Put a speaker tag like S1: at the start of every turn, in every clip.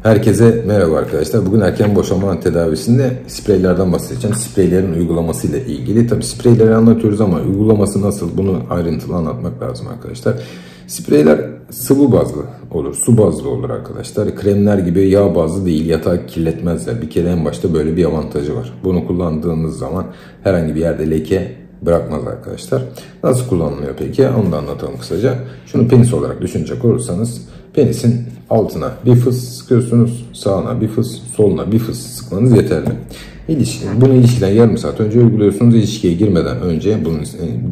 S1: Herkese merhaba arkadaşlar. Bugün erken boşalma tedavisinde spreylerden bahsedeceğim. Spreylerin uygulamasıyla ilgili. Tabii spreyleri anlatıyoruz ama uygulaması nasıl, bunu ayrıntılı anlatmak lazım arkadaşlar. Spreyler sıvı bazlı olur, su bazlı olur arkadaşlar. Kremler gibi yağ bazlı değil, yatağı kirletmezler. Bir kere en başta böyle bir avantajı var. Bunu kullandığınız zaman herhangi bir yerde leke bırakmaz arkadaşlar. Nasıl kullanılıyor peki? Onu da anlatalım kısaca. Şunu penis olarak düşünecek olursanız, penisin altına bir fıs sıkıyorsunuz, sağına bir fıs, soluna bir fıs sıkmanız yeterli. Bunu ilişkiden yarım saat önce uyguluyorsunuz. İlişkiye girmeden önce bunu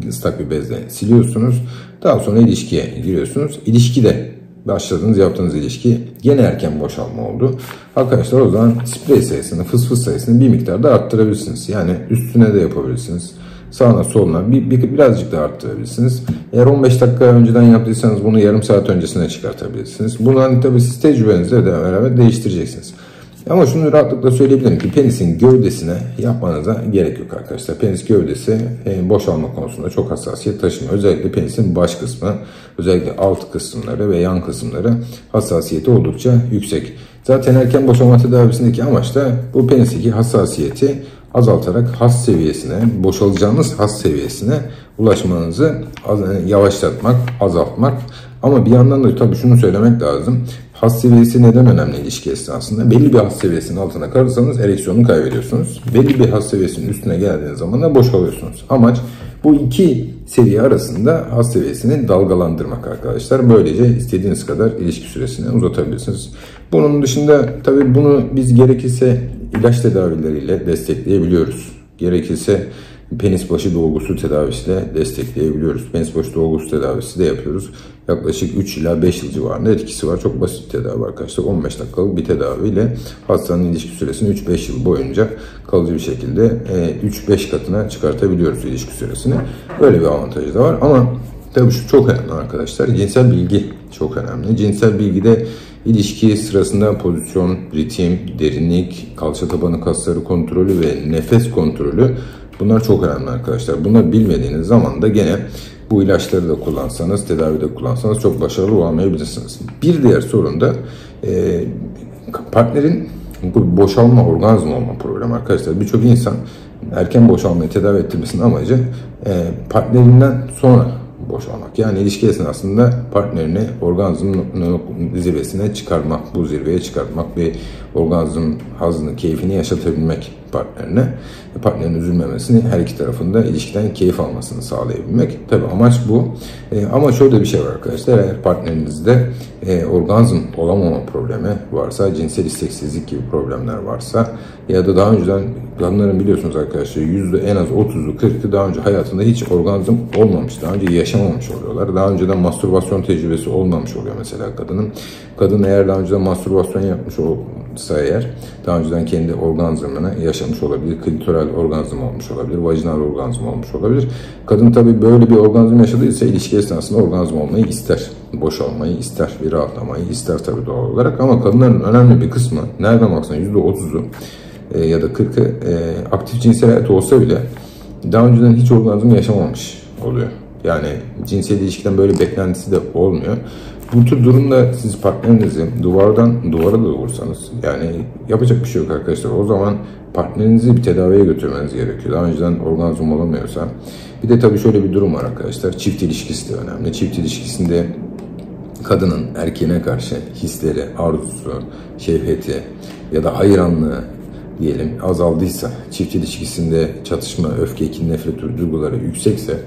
S1: ıslak bir bezle siliyorsunuz. Daha sonra ilişkiye giriyorsunuz. İlişkide başladığınız, yaptığınız ilişki gene erken boşalma oldu. Arkadaşlar o zaman sprey sayısını, fıs fıs sayısını bir miktar da arttırabilirsiniz. Yani üstüne de yapabilirsiniz. Sağına soluna birazcık da arttırabilirsiniz. Eğer 15 dakika önceden yaptıysanız bunu yarım saat öncesine çıkartabilirsiniz. Bunu hani tabii siz tecrübenizle de beraber değiştireceksiniz. Ama şunu rahatlıkla söyleyebilirim ki penisin gövdesine yapmanıza gerek yok arkadaşlar. Penis gövdesi boşalma konusunda çok hassasiyet taşımıyor. Özellikle penisin baş kısmı, özellikle alt kısımları ve yan kısımları hassasiyeti oldukça yüksek. Zaten erken boşalma tedavisindeki amaç da bu penisteki hassasiyeti azaltarak has seviyesine, boşalacağınız has seviyesine ulaşmanızı yavaşlatmak, azaltmak. Ama bir yandan da tabii şunu söylemek lazım. Has seviyesi neden önemli ilişki esnasında? Belli bir has seviyesinin altına kalırsanız ereksiyonu kaybediyorsunuz. Belli bir has seviyesinin üstüne geldiğiniz zaman da boşalıyorsunuz. Amaç bu iki seviye arasında has seviyesini dalgalandırmak arkadaşlar. Böylece istediğiniz kadar ilişki süresini uzatabilirsiniz. Bunun dışında tabii bunu biz gerekirse ilaç tedavileriyle destekleyebiliyoruz. Gerekirse penis başı dolgusu tedavisiyle destekleyebiliyoruz. Penis başı dolgusu tedavisi de yapıyoruz. Yaklaşık 3 ila 5 yıl civarında etkisi var. Çok basit bir tedavi arkadaşlar. 15 dakikalık bir tedaviyle hastanın ilişki süresini 3-5 yıl boyunca kalıcı bir şekilde 3-5 katına çıkartabiliyoruz ilişki süresini. Böyle bir avantajı da var ama tabii şu çok önemli arkadaşlar. Cinsel bilgi çok önemli. Cinsel bilgide ilişki sırasında pozisyon, ritim, derinlik, kalça tabanı kasları kontrolü ve nefes kontrolü, bunlar çok önemli arkadaşlar. Bunları bilmediğiniz zaman da gene bu ilaçları da kullansanız, tedavide kullansanız çok başarılı olamayabilirsiniz. Bir diğer sorun da partnerin bu boşalma, orgazm olma problemi arkadaşlar. Birçok insan erken boşalmayı tedavi ettirmesinin amacı partnerinden sonra boşalmak. Yani ilişki esnasında partnerini orgazm zirvesine çıkarmak, bu zirveye çıkartmak ve orgazm hazzını, keyfini yaşatabilmek partnerine. Partnerin üzülmemesini, her iki tarafında ilişkiden keyif almasını sağlayabilmek. Tabii amaç bu. Ama şöyle bir şey var arkadaşlar. Eğer partnerinizde orgazm olamama problemi varsa, cinsel isteksizlik gibi problemler varsa ya da daha önceden kadınların biliyorsunuz arkadaşlar en az 30'u 40'ı daha önce hayatında hiç orgazm olmamış, daha önce yaşamamış oluyorlar. Daha önceden mastürbasyon tecrübesi olmamış oluyor mesela kadının. Kadın eğer daha önceden mastürbasyon yapmış olsa eğer, daha önceden kendi orgazmını yaşamış olabilir. Klitoral orgazm olmuş olabilir, vajinal orgazm olmuş olabilir. Kadın tabii böyle bir orgazm yaşadıysa ilişki esnasında orgazm olmayı ister. Boşalmayı ister, bir rahatlamayı ister tabii doğal olarak. Ama kadınların önemli bir kısmı, nereden baksan %30'u ya da 40'ı aktif cinsel hayat olsa bile daha önceden hiç orgazm yaşamamış oluyor. Yani cinsel ilişkiden böyle beklentisi de olmuyor. Bu tür durumda siz partnerinizi duvardan duvara da vursanız, yani yapacak bir şey yok arkadaşlar. O zaman partnerinizi bir tedaviye götürmeniz gerekiyor. Daha önceden orgazm olamıyorsa. Bir de tabii şöyle bir durum var arkadaşlar. Çift ilişkisi de önemli. Çift ilişkisinde kadının erkeğine karşı hisleri, arzusu, şehveti ya da hayranlığı diyelim azaldıysa, çift ilişkisinde çatışma, öfke, kin, nefret duyguları yüksekse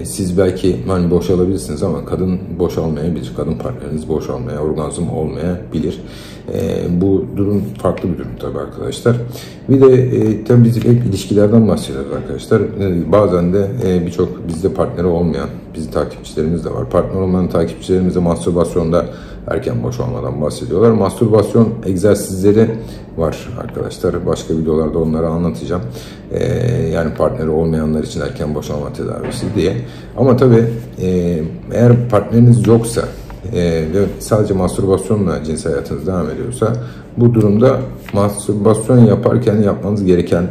S1: siz belki hani boşalabilirsiniz ama kadın boşalmayabilir. Kadın partneriniz boşalmaya, orgazm olmayabilir. Bu durum farklı bir durum tabii arkadaşlar. Bir de tabii biz hep ilişkilerden bahsediyoruz arkadaşlar. Bazen de birçok bizde partneri olmayan bizim takipçilerimiz de var. Partner olmayan takipçilerimiz de mastürbasyonda erken boşalmadan bahsediyorlar. Mastürbasyon egzersizleri var arkadaşlar. Başka videolarda onları anlatacağım. Yani partneri olmayanlar için erken boşalma tedavisi diye. Ama tabii eğer partneriniz yoksa ve sadece mastürbasyonla cinsel hayatınız devam ediyorsa, bu durumda mastürbasyon yaparken yapmanız gereken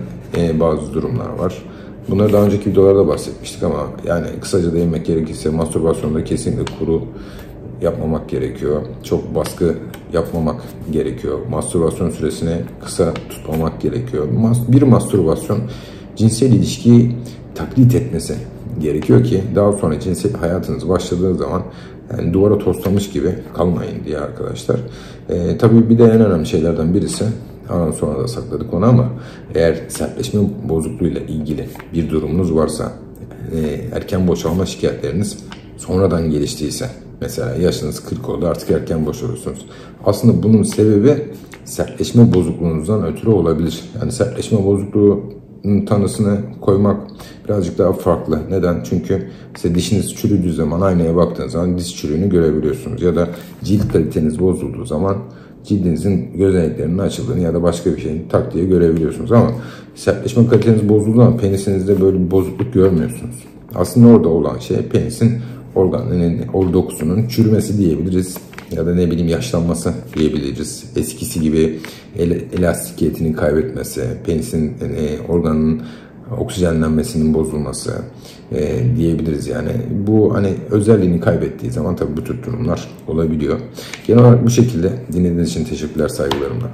S1: bazı durumlar var. Bunları daha önceki videolarda bahsetmiştik ama yani kısaca değinmek gerekirse mastürbasyonda kesinlikle kuru yapmamak gerekiyor. Çok baskı yapmamak gerekiyor. Mastürbasyon süresini kısa tutmamak gerekiyor. Bir mastürbasyon cinsel ilişkiyi taklit etmesi gerekiyor ki daha sonra cinsel hayatınız başladığı zaman yani duvara toslamış gibi kalmayın diye arkadaşlar. Tabii bir de en önemli şeylerden birisi, sonra da sakladık onu ama eğer sertleşme bozukluğuyla ilgili bir durumunuz varsa, erken boşalma şikayetleriniz sonradan geliştiyse, mesela yaşınız 40 oldu artık erken boşalıyorsunuz. Aslında bunun sebebi sertleşme bozukluğunuzdan ötürü olabilir. Yani sertleşme bozukluğunun tanısını koymak birazcık daha farklı. Neden? Çünkü size dişiniz çürüdüğü zaman aynaya baktığınız zaman diş çürüğünü görebiliyorsunuz. Ya da cilt kaliteniz bozulduğu zaman cildinizin gözeneklerinin açıldığını ya da başka bir şeyin tak diye görebiliyorsunuz. Ama sertleşme kaliteniz bozulduğu zaman penisinizde böyle bir bozukluk görmüyorsunuz. Aslında orada olan şey penisin organının dokusunun çürümesi diyebiliriz. Ya da ne bileyim yaşlanması diyebiliriz. Eskisi gibi elastikiyetini kaybetmesi, penisin organının oksijenlenmesinin bozulması diyebiliriz yani. Bu hani özelliğini kaybettiği zaman tabii bu tür durumlar olabiliyor. Genel olarak bu şekilde. Dinlediğiniz için teşekkürler, saygılarımla.